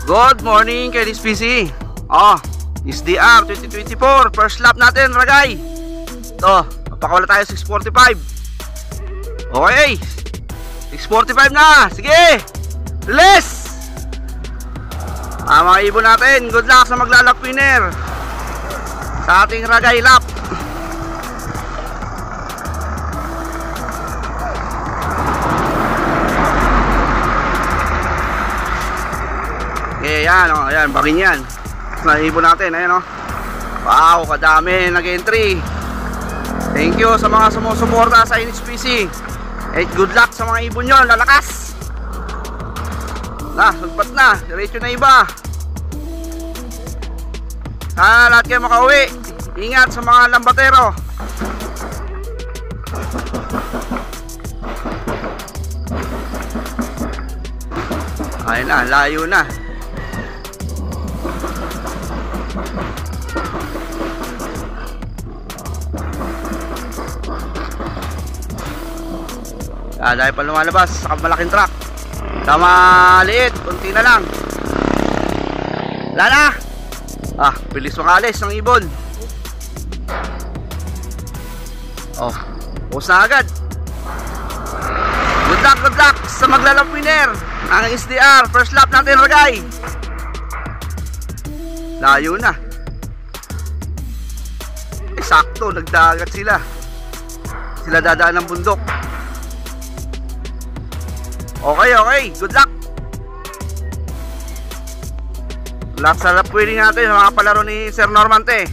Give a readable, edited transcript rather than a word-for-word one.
Good morning kay PC. SDR 2024. First lap natin, Ragay. Ito, napakawala tayo 6:45. Okay, 6:45 na. Sige, release. Mga ibon natin, good luck sa maglalap winner sa ating Ragay lap. Yan, ayan, bagin yan. Naibon natin, ayan, wow, kadami nag-entry. Thank you sa mga sumusuporta sa NHPC. Good luck sa mga ibon nyo, lalakas. Sugpat na, diretso na iba. Lahat kayo makauwi. Ingat sa mga lambatero. Ayun na, layo na. Dahil pa lumalabas sa malaking truck sa maliit, kunti na lang. Wala na. Bilis makalis ng ibon. Pause na agad. Good luck sa maglalap winner ang SDR. First lap natin, Ragay. Layo na. Sakto, nagdagat sila. Sila dadaan ng bundok. Okay, good luck. Lap sa lap winning natin, mga palaro ni Sir Normante.